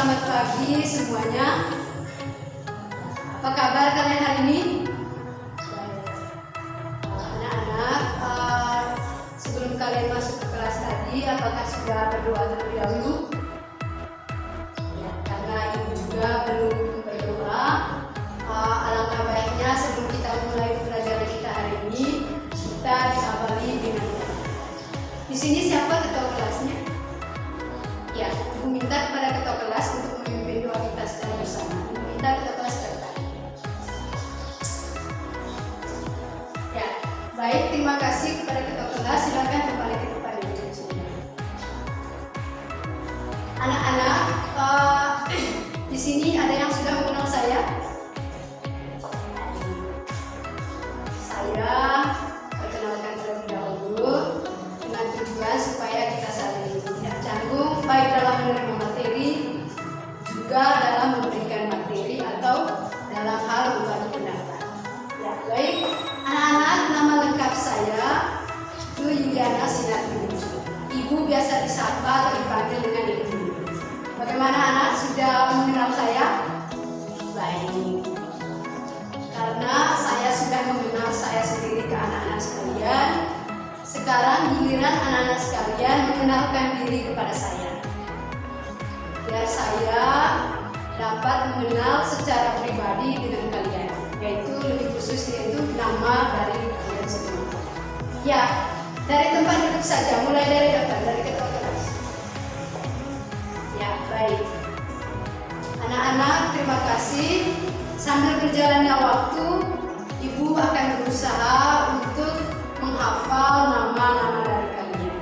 selamat pagi semuanya. Apa kabar kalian hari ini? Anak-anak, sebelum kalian masuk ke kelas tadi, apakah sudah berdoa terlebih dahulu? Ya, karena ibu juga belum berdoa. Alangkah baiknya sebelum kita mulai pelajaran kita hari ini, kita diawali dengan doa. Di sini siapa ketua kelasnya? Ya, ibu minta kepada ketua kelas untuk memimpin doa kita secara bersama. Ibu minta ketua kelas datang. Ya, baik, terima kasih kepada ketua kelas. Silakan kembali ke depan ibu semua. Anak-anak, di sini ada yang sudah mengenal saya. Saya perkenalkan terlebih dahulu dengan tujuan supaya kita saling tidak canggung baik dalam menerima materi juga dalam memberikan materi atau dalam hal berbagi pendapat. Ya, baik. Anak-anak, nama lengkap saya itu Yuliana Sinatri. Ibu biasa disapa atau dipanggil dengan Ibu. Bagaimana anak sudah mengenal saya? Baik. Karena saya sudah mengenal saya sendiri ke anak-anak sekalian, sekarang giliran anak-anak sekalian mengenalkan diri kepada saya. Biar saya dapat mengenal secara pribadi dengan kalian, yaitu lebih khusus yaitu nama dari kalian semua. Ya, dari tempat duduk saja, mulai dari depan, dari ketua kelas. Ya, baik. Anak-anak, terima kasih. Sambil berjalannya waktu, Ibu akan berusaha untuk menghafal nama-nama dari kalian.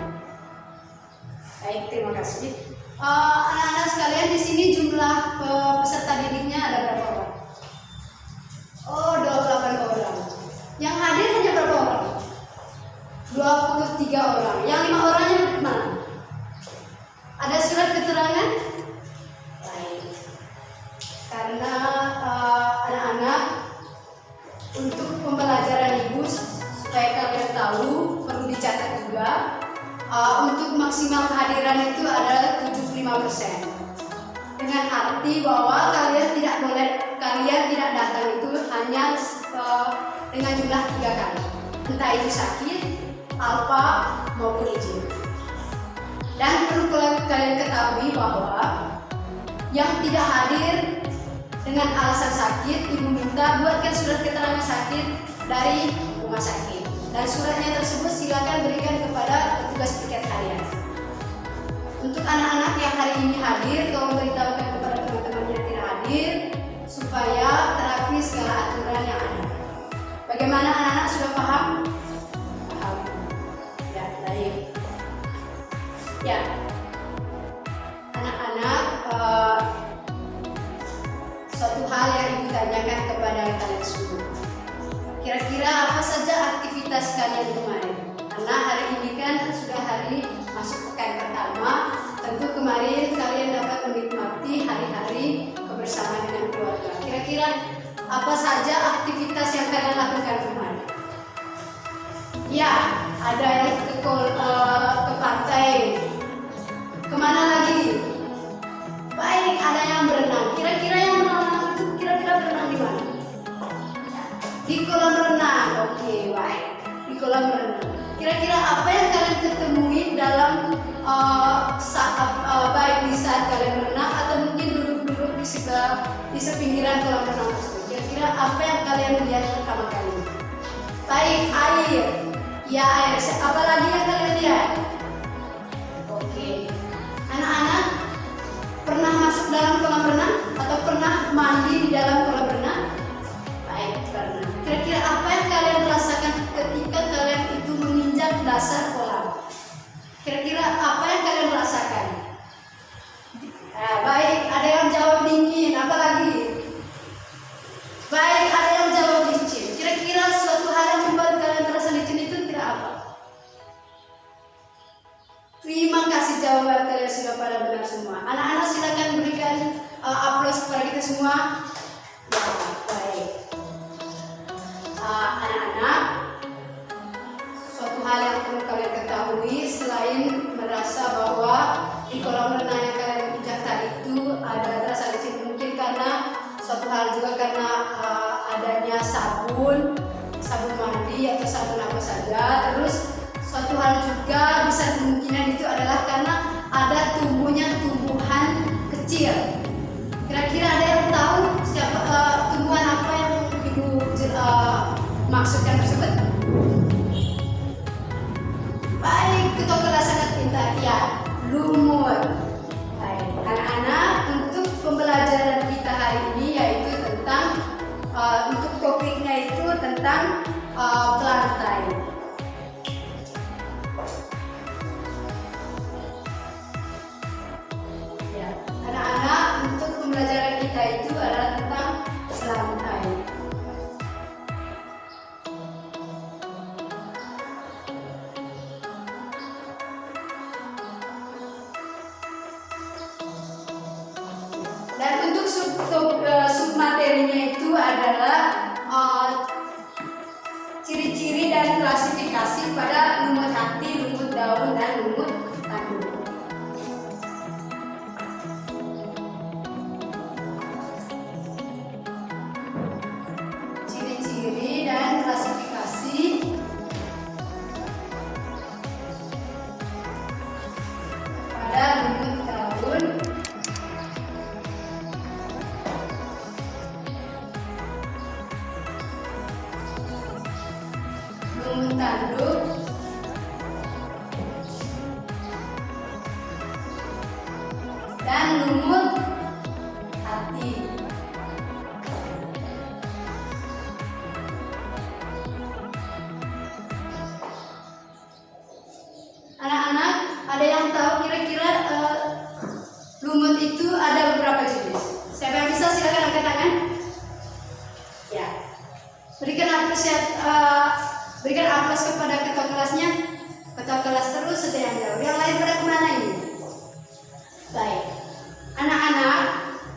Baik, terima kasih. Anak-anak sekalian, di sini jumlah peserta didiknya ada berapa orang? Oh, 28 orang. Yang hadir hanya berapa orang? 23 orang. Yang 5 orangnya kemana? Ada surat keterangan? Baik. Karena anak-anak, untuk pembelajaran Ibu supaya kalian tahu, perlu dicatat juga, untuk maksimal kehadiran itu adalah 75%. Dengan arti bahwa kalian tidak datang itu hanya dengan jumlah 3 kali. Entah itu sakit, alfa maupun izin. Dan perlu kalian ketahui bahwa yang tidak hadir dengan alasan sakit, Ibu minta buatkan surat keterangan sakit dari rumah sakit. Dan suratnya tersebut silakan berikan kepada petugas piket harian. Untuk anak-anak yang hari ini hadir, tolong beritahukan kepada teman-teman yang tidak hadir supaya terapi segala aturan yang ada. Bagaimana anak-anak, sudah paham? Paham. Ya, baik. Ya, anak-anak, suatu hal yang Ibu tanyakan kepada kalian semua. Kira-kira apa saja aktivitas kalian kemarin? Karena hari ini kan sudah hari masuk pekan pertama, tentu kemarin kalian dapat menikmati hari-hari kebersamaan dengan keluarga. Kira-kira apa saja aktivitas yang kalian lakukan kemarin? Ya, ada yang ke pantai. Kemana lagi? Baik, ada yang berenang. Kira-kira yang berenang itu berenang di mana? Di kolam renang. Oke, baik. Di kolam renang. Kira-kira apa yang kalian ketemui dalam baik di saat kalian berenang atau mungkin duduk-duduk di sepinggiran kolam renang tersebut? Kira-kira apa yang kalian lihat pertama kali? Baik, air. Ya, air. Apa lagi yang kalian lihat? Oke. Anak-anak, pernah masuk dalam kolam renang atau pernah mandi di dalam kolam renang? Baik, pernah. Kira-kira apa yang kalian rasakan ketika kalian itu menginjak dasar kolam? Kira-kira apa yang kalian rasakan? Baik, ada yang jawab dingin. Apa lagi? Baik, ada yang jawab licin. Kira-kira suatu hal yang membuat kalian terasa licin itu tidak apa? Terima kasih, jawaban kalian sudah pada benar semua. Anak-anak, silakan berikan aplaus kepada kita semua. Ya, baik. Anak-anak, suatu hal yang perlu kalian ketahui selain merasa bahwa di kolam renang yang kalian injak tadi itu ada karena adanya sabun mandi atau sabun apa saja. Terus suatu hal juga bisa kemungkinan itu adalah karena ada tumbuhan kecil. Kira-kira ada yang tahu siapa tumbuhan apa yang Ibu maksudkan tersebut? Baik, ketua kelas sangat pintar. Ya, lumut. Baik, anak-anak, untuk pembelajaran kita hari ini yaitu tentang untuk topiknya itu tentang pelantai. Ya, anak-anak, untuk pembelajaran kita itu adalah tentang pelantai. Dan untuk submaterinya itu adalah ciri-ciri dan klasifikasi pada lumut hati, lumut daun, dan lumut tanduk. Ciri-ciri dan klasifikasi pada lumut daun, lumut tanduk, dan lumut hati. Anak-anak, ada yang tahu kira-kira lumut itu ada beberapa jenis? Siapa yang bisa silakan angkat tangan. Ya, berikan aplaus kepada ketua kelasnya. Ketua kelas terus saja yang jauh. Yang lain pada kemana ini? Baik, anak-anak,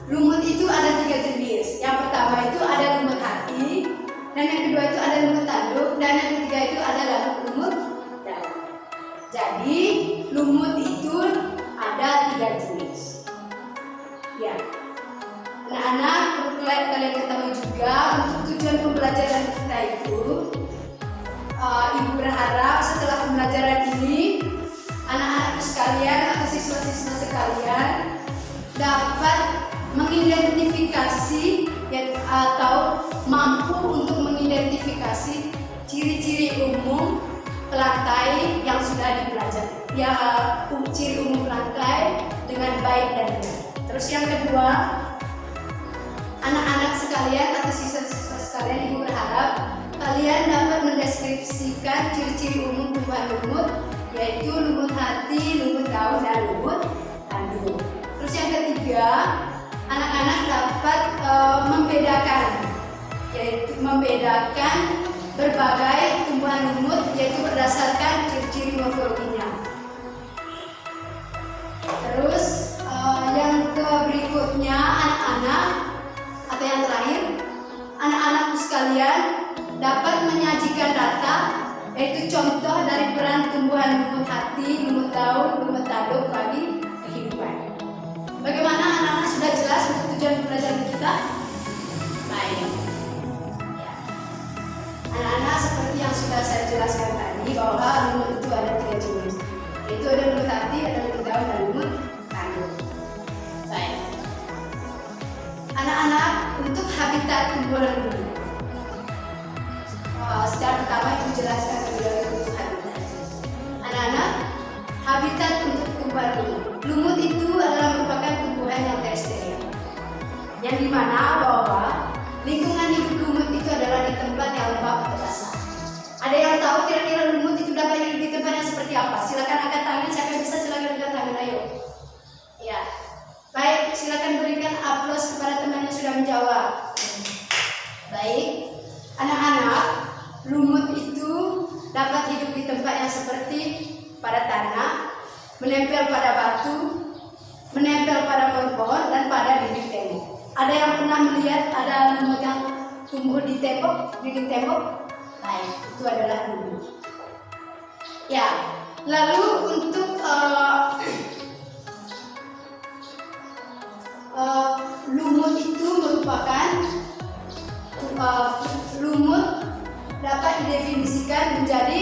lumut itu ada 3 jenis. Yang pertama itu ada lumut hati, dan yang kedua itu ada lumut tanduk, dan yang ketiga itu adalah lumut daun. Jadi lumut itu ada 3 jenis. Ya, anak-anak, perlu kalian ketahui juga untuk tujuan pembelajaran kita itu, Ibu berharap setelah pembelajaran ini anak-anak sekalian atau siswa-siswa sekalian dapat mengidentifikasi atau mampu untuk mengidentifikasi ciri-ciri umum pelantai yang sudah dipelajari. Ya, ciri umum pelantai dengan baik dan benar. Terus yang kedua, anak-anak sekalian atau siswa-siswa sekalian, Ibu berharap kalian dapat mendeskripsikan ciri-ciri umum tumbuhan lumut, yaitu lumut hati, lumut daun, dan lumut tanduk. Terus yang ketiga, anak-anak dapat membedakan berbagai tumbuhan lumut, yaitu berdasarkan ciri-ciri morfologinya. Terus yang berikutnya, anak-anak atau yang terakhir, anak-anakku sekalian dapat menyajikan data, yaitu contoh dari peran tumbuhan lumut hati, lumut daun, lumut tanduk bagi kehidupan. Bagaimana anak-anak, sudah jelas untuk tujuan pelajaran kita? Baik. Ya. Anak-anak, seperti yang sudah saya jelaskan tadi, bahwa lumut itu ada 3 jenis, yaitu ada lumut hati, ada lumut daun, dan lumut tanduk. Baik. Anak-anak, untuk habitat tumbuhan lumut, secara pertama Ibu jelaskan terlebih dahulu untuk habitat. Anak-anak, habitat untuk tumbuhan lumut. Lumut itu adalah merupakan tumbuhan yang terestrial, yang dimana bahwa lingkungan hidup lumut itu adalah di tempat yang lembab atau basah. Ada yang tahu kira-kira lumut itu dapat hidup di tempat yang seperti apa? Silakan angkat tangan. Siapa yang bisa silakan angkat tangan. Ayo. Ya. Baik, silakan berikan aplaus kepada teman yang sudah menjawab. Baik. Anak-anak, lumut itu dapat hidup di tempat yang seperti pada tanah, menempel pada batu, menempel pada pohon-pohon, dan pada dinding tembok. Ada yang pernah melihat ada lumut yang tumbuh di dinding tembok? Baik, itu adalah lumut. Ya, lalu untuk lumut itu merupakan lumut dapat didefinisikan menjadi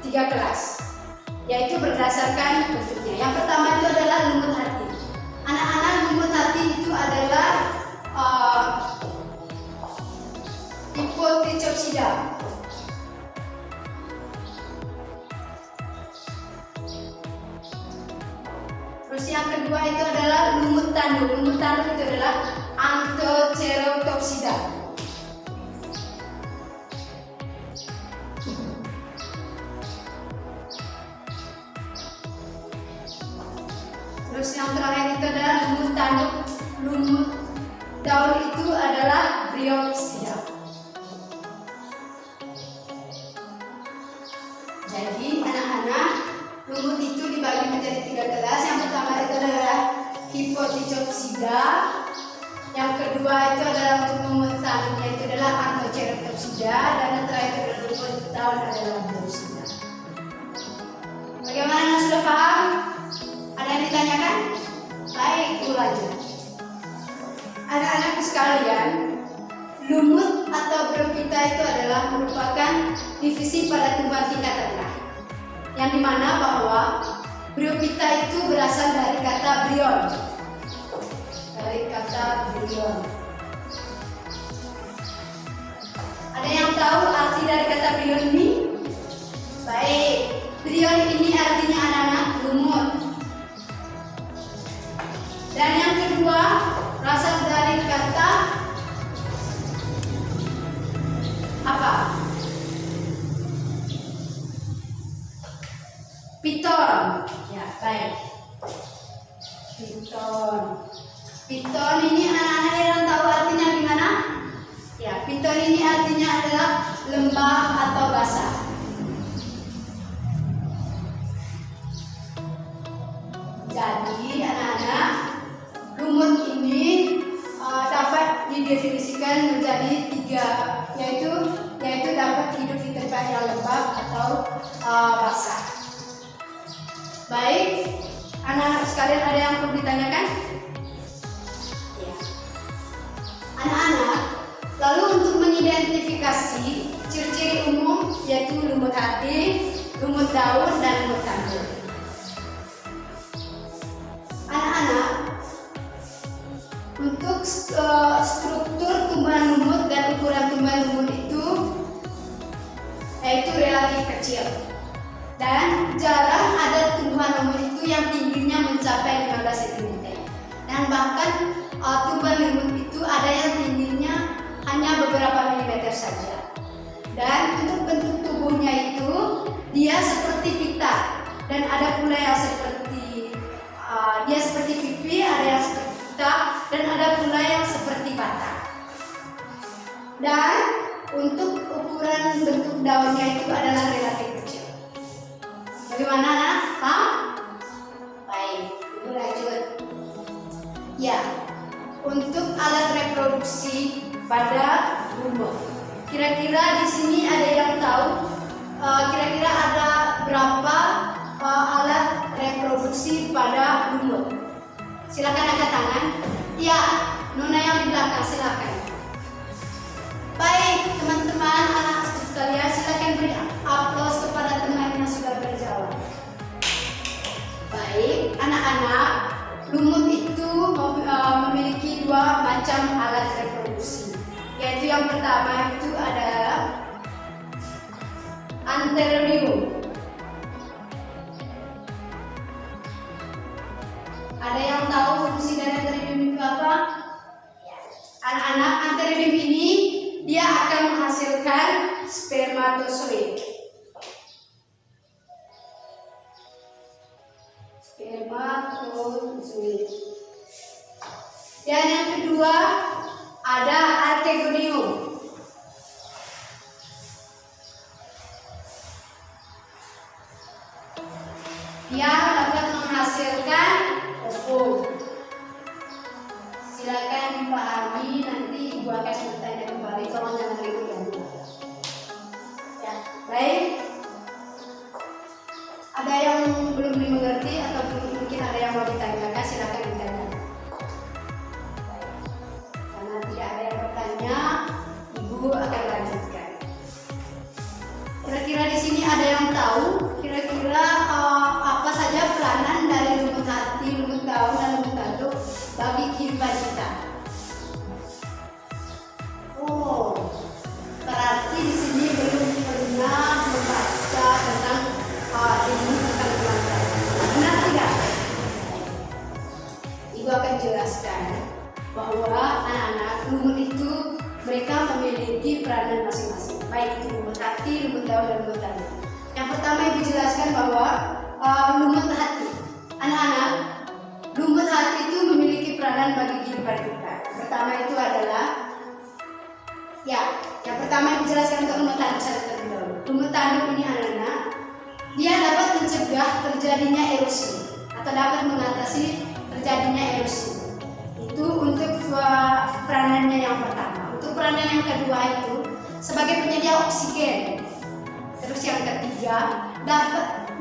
3 kelas, yaitu berdasarkan bentuknya. Yang pertama itu adalah lumut hati. Anak-anak, lumut hati itu adalah tipe Trichopsida. Terus yang kedua itu adalah lumut tanduk. Lumut tanduk itu adalah Anthoceratopsida. Terus yang terakhir itu adalah lumut tanduk. Lumut daun itu adalah Bryopsida. Jadi anak-anak, lumut itu dibagi menjadi 3 kelas. Yang pertama itu adalah tipe Trichopsida. Yang kedua itu adalah untuk lumut tanduknya itu adalah Anthoceratopsida, dan yang terakhir adalah lumut daun adalah Bryopsida. Bagaimana, sudah paham? Ada yang ditanyakan? Baik, lanjut. Anak-anakku sekalian, lumut atau Bryophyta itu adalah merupakan divisi pada tumbuhan tingkat rendah, yang dimana bahwa Bryophyta itu berasal dari kata bryon. Ada yang tahu arti dari kata bryon ini? Baik, bryon ini artinya anak-anak lumut. Dan yang kedua berasal dari kata apa? Piton. Ya, baik. Piton. Piton ini anak-anak yang tahu artinya gimana? Ya, piton ini artinya adalah lembah atau basah. Jadi anak-anak, lumut ini dapat didefinisikan menjadi 3, yaitu dapat hidup di tempat yang lembab atau basah. Baik, anak-anak sekalian, ada yang perlu ditanyakan? Ya. Anak-anak, lalu untuk mengidentifikasi ciri-ciri umum yaitu lumut hati, lumut daun, dan lumut tanduk. Anak-anak, untuk struktur tumbuhan lumut dan ukuran tumbuhan lumut itu yaitu relatif kecil, dan jarang ada tumbuhan lumut itu yang tingginya mencapai 15 cm, dan bahkan tumbuhan lumut itu ada yang tingginya hanya beberapa milimeter saja. Dan untuk bentuk tubuhnya itu dia seperti pita, dan ada pula yang seperti dia seperti pipi, ada yang seperti pita, dan ada pula yang seperti bata. Dan untuk ukuran bentuk daunnya itu adalah relatif kecil. Bagaimana, anak? Paham? Baik, ibu lanjut. Ya, untuk alat reproduksi pada lumut. Kira-kira di sini ada yang tahu? Kira-kira ada berapa alat reproduksi pada lumut? Silakan angkat tangan. Ya, Nona yang di belakang, silakan. Baik, teman-teman, anak sekalian, silakan beri aplaus kepada teman yang sudah berjawab. Baik, anak-anak, lumut itu memiliki 2 macam alat reproduksi, yaitu yang pertama itu adalah antheridium. Ada yang tahu fungsi dari antheridium itu apa? Anak-anak, antheridium ini dia akan menghasilkan spermatozoid. Dan yang kedua ada archegonium. Dia dapat menghasilkan ovum. Silakan dipahami, nanti ibu akan bertanya kembali, tolong jangan ribut ya. Ya, baik. Ada yang belum dimengerti atau mungkin ada yang mau ditanyakan, silakan ditanya. Karena tidak ada yang bertanya, ibu Kira-kira di sini ada yang tahu kira-kira apa saja peranan dari lumut hati, lumut daun, dan lumut tanduk bagi kehidupan kita? Oh, berarti di sini belum pernah membaca tentang ilmu tentang keluarga. Benar tidak? Ibu akan jelaskan bahwa anak-anak lumut itu mereka memiliki peranan masing-masing, baik itu lumut hati, lumut daun, dan lumut tanduk. Yang pertama ibu jelaskan bahwa lumut hati, anak-anak, lumut hati itu memiliki peranan bagi kehidupan kita. Yang pertama itu adalah, yang pertama ibu jelaskan untuk lumut tanduk secara terlebih dahulu. Lumut tanduk ini anak-anak, dia dapat mencegah terjadinya erosi atau dapat mengatasi terjadinya erosi. Itu untuk peranannya yang pertama. Untuk peranan yang kedua itu sebagai penyedia oksigen. Terus yang ketiga,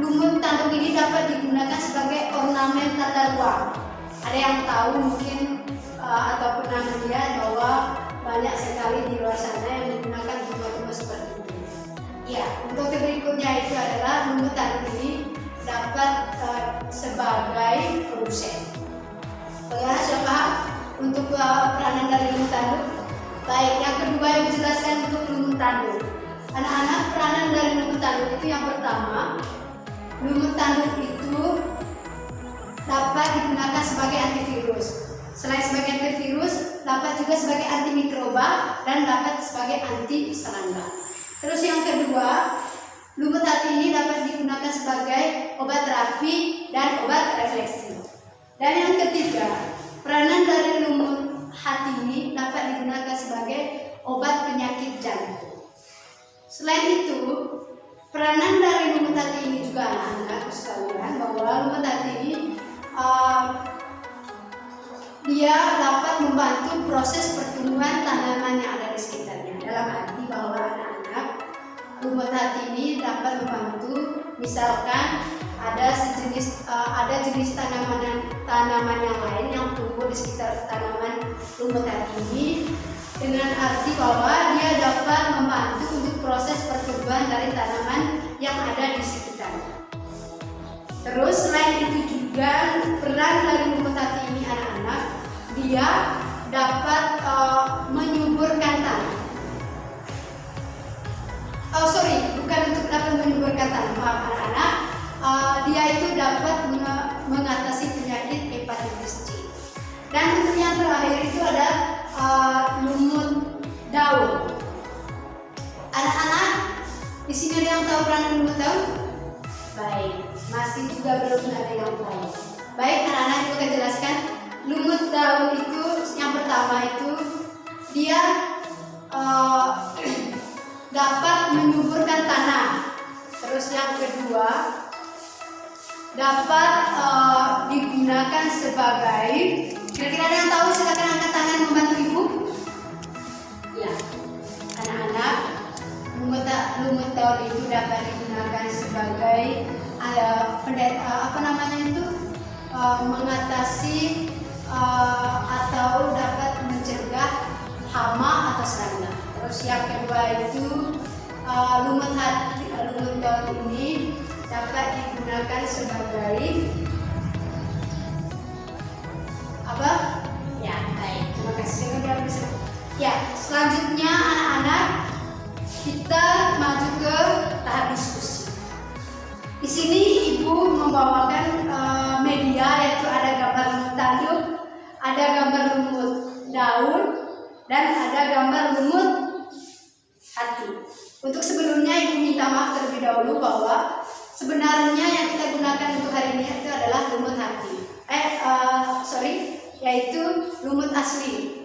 lumut tanduk ini dapat digunakan sebagai ornamen tata ruang. Ada yang tahu mungkin atau pernah melihat bahwa banyak sekali di luar sana yang menggunakan tumbuh-tumbuh seperti ini. Ya, untuk berikutnya itu adalah lumut tanduk ini dapat sebagai produsen. Bagaimana sudah paham untuk peranan dari lumut tanduk? Baik, yang kedua yang dijelaskan untuk lumut tanduk. Anak-anak, peranan dari lumut tanduk itu yang pertama, lumut tanduk itu dapat digunakan sebagai antivirus. Selain sebagai antivirus, dapat juga sebagai antimikroba dan dapat sebagai anti serangga. Terus yang kedua, lumut hati ini dapat digunakan sebagai obat terapi dan obat refleksi. Dan yang ketiga, peranan dari lumut hati ini dapat digunakan sebagai obat penyakit jantung. Selain itu, peranan dari lumut hati ini juga anak-anak sekalian bahwa lumut hati ini dia dapat membantu proses pertumbuhan tanaman yang ada di sekitarnya. Dalam arti bahwa anak-anak, lumut hati ini dapat membantu, misalkan ada jenis tanaman yang lain yang tumbuh di sekitar tanaman lumut hati ini, dengan arti bahwa dia dapat membantu untuk proses pertumbuhan dari tanaman yang ada di sekitarnya. Terus selain itu juga peran dari lumut hati ini anak-anak, dia dapat menyuburkan tanah. Bukan untuk dapat menyuburkan tanah, maaf anak-anak. Dia itu dapat mengatasi penyakit hepatitis C. Dan untuk yang terakhir itu ada lumut daun. Anak-anak, di sini ada yang tahu peranan lumut daun? Baik, masih juga belum ada yang tahu. Baik, anak-anak, itu akan jelaskan. Lumut daun itu yang pertama itu dia dapat menyuburkan tanah. Terus yang kedua dapat digunakan sebagai, kira-kira ada yang tahu, silakan angkat tangan membantu ibu. Ya, anak-anak, lumut daun itu dapat digunakan sebagai mengatasi atau dapat mencegah hama atau serangga. Terus yang kedua itu lumut daun ini dapat digunakan sebagai apa? Ya, baik. Terima kasih. Ya, selanjutnya anak-anak, kita maju ke tahap diskusi. Di sini ibu membawakan media, yaitu ada gambar lumut tanduk, ada gambar lumut daun, dan ada gambar lumut hati. Untuk sebelumnya ibu minta maaf terlebih dahulu bahwa sebenarnya yang kita gunakan untuk hari ini itu adalah lumut hati. Yaitu lumut asli.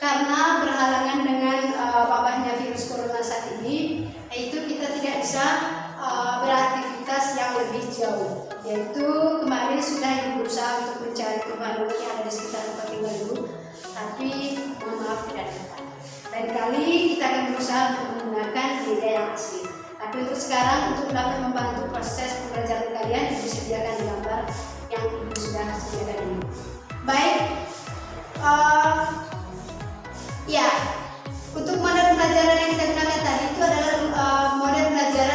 Karena berhalangan dengan wabahnya virus corona saat ini, yaitu kita tidak bisa beraktivitas yang lebih jauh. Yaitu kemarin sudah ibu berusaha untuk mencari perubahan yang ada di sekitar tempat tinggal ibu, tapi mohon maaf tidak dapat. Lain kali kita akan berusaha untuk menggunakan media yang asli. Tapi untuk sekarang, untuk dapat membantu proses pembelajaran kalian, ibu sediakan gambar yang ibu sudah sediakan ini. Baik, untuk model pembelajaran yang kita gunakan tadi itu adalah model pembelajaran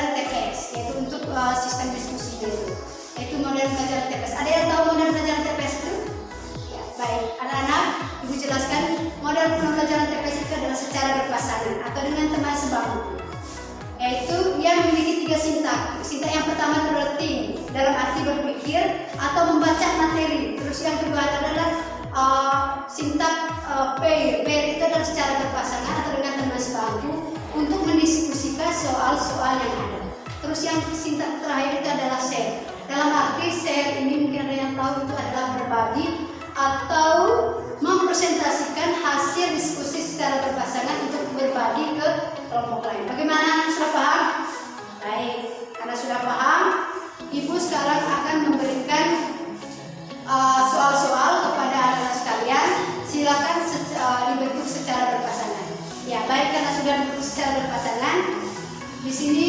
model pelajaran TPS. Ada yang tahu model pelajaran TPS itu? Ya, baik. Anak-anak, Ibu jelaskan model pembelajaran TPS itu adalah secara berpasangan atau dengan teman sebangku. Yaitu ia memiliki 3 sintak. Sintak yang pertama itu adalah think, dalam arti berpikir atau membaca materi. Terus yang kedua adalah sintak pair. Pair itu adalah secara berpasangan atau dengan teman sebangku untuk mendiskusikan soal-soal yang ada. Terus yang sintak terakhir itu adalah share. Dalam arti share ini mungkin ada yang tahu itu adalah berbagi atau mempresentasikan hasil diskusi secara berpasangan untuk berbagi ke kelompok lain. Bagaimana, sudah paham? Baik, karena sudah paham, Ibu sekarang akan memberikan soal-soal kepada anak-anak sekalian. Silakan dibentuk secara berpasangan. Ya, baik, karena sudah dibentuk secara berpasangan, di sini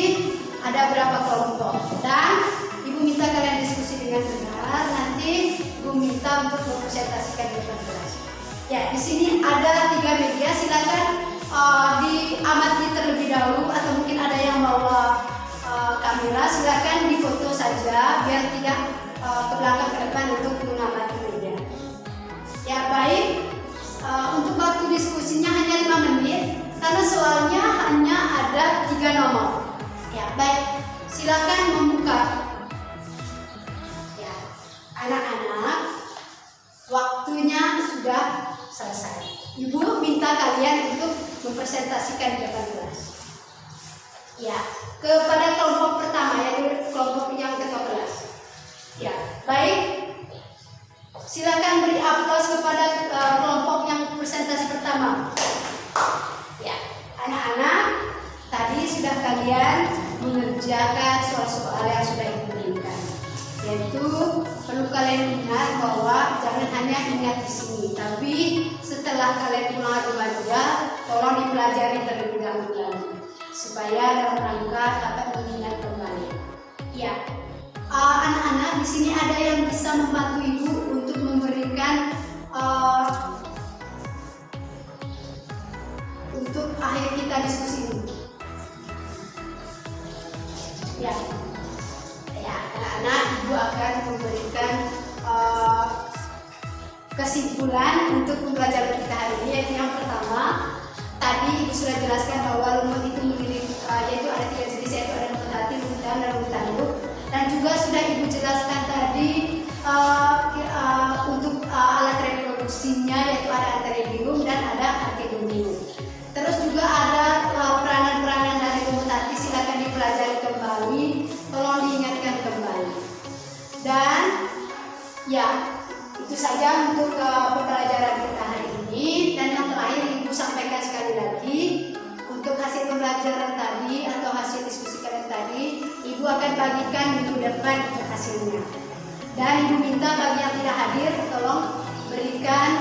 ada berapa kelompok dan Ibu minta kalian diskusi dengan benar. Nanti Ibu minta untuk mempresentasikan di depan kelas. Ya, di sini ada 3 media. Silakan diamati terlebih dahulu atau mungkin ada yang bawa kamera. Silakan difoto saja biar tidak ke belakang ke depan untuk mengamati media. Ya, baik. Untuk waktu diskusinya hanya 5 menit karena soalnya hanya ada 3 nomor. Ya, baik. Silakan membuka. Ya, anak-anak, waktunya sudah selesai. Ibu minta kalian untuk mempresentasikan di depan kelas. Ya, kepada kelompok pertama yaitu kelompok yang ketua kelas. Ya, baik. Silakan beri aplaus kepada kelompok yang presentasi pertama. Ya, anak-anak, tadi sudah kalian mengerjakan soal-soal yang sudah Ibu berikan. Yaitu perlu kalian ingat bahwa jangan hanya ingat di sini, tapi setelah kalian pulang rumah juga tolong dipelajari terlebih dahulu supaya dalam rangka dapat mengingat kembali. Ya, anak-anak, di sini ada yang bisa membantu Ibu untuk memberikan untuk akhir kita diskusi ini. Ya. Ya, anak-anak, Ibu akan memberikan kesimpulan untuk pembelajaran kita hari ini. Yaitu yang pertama, tadi Ibu sudah jelaskan bahwa lumut itu memiliki yaitu ada 3 jenis, yaitu ada lumut hati, lumut dalam, dan lumut tanduk. Dan juga sudah Ibu jelaskan tadi untuk alat reproduksinya, yaitu ada anteridium dan ada antegonium. Terus juga ada peranan-peranan dari lumut hati. Silakan dipelajari kembali, tolong diingatkan kembali. Dan ya, itu saja untuk pembelajaran kita hari ini. Dan yang terakhir Ibu sampaikan sekali lagi, untuk hasil pembelajaran tadi atau hasil diskusi kalian tadi, Ibu akan bagikan minggu depan untuk hasilnya. Dan Ibu minta bagi yang tidak hadir, tolong berikan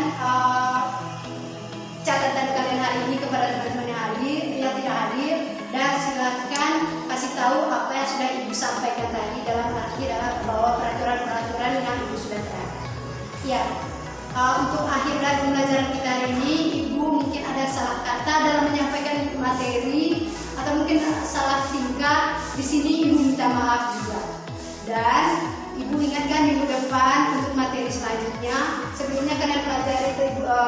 catatan kalian hari ini kepada teman-teman yang tidak hadir, dan silakan kasih tahu apa yang sudah Ibu sampaikan tadi dalam arti bahwa peraturan-peraturan yang Ibu sudah terapkan. Ya, untuk akhir dari pembelajaran kita hari ini, Ibu mungkin ada salah kata dalam menyampaikan materi atau mungkin salah tingkah. Di sini Ibu minta maaf juga. Dan Ibu ingatkan minggu depan untuk materi selanjutnya. Sebelumnya kalian pelajari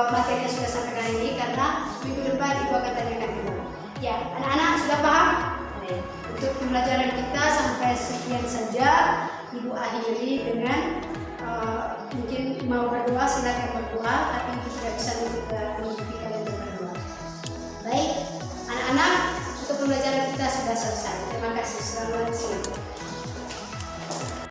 materi yang sudah sampaikan ini, karena minggu depan Ibu akan tanyakan juga. Ya, anak-anak sudah paham? Untuk pembelajaran kita sampai sekian saja. Ibu akhiri dengan mungkin mau berdoa, silakan berdoa, tapi Ibu tidak bisa mengikuti kalian berdoa. Baik, anak-anak, untuk pembelajaran kita sudah selesai. Terima kasih. Selamat siang.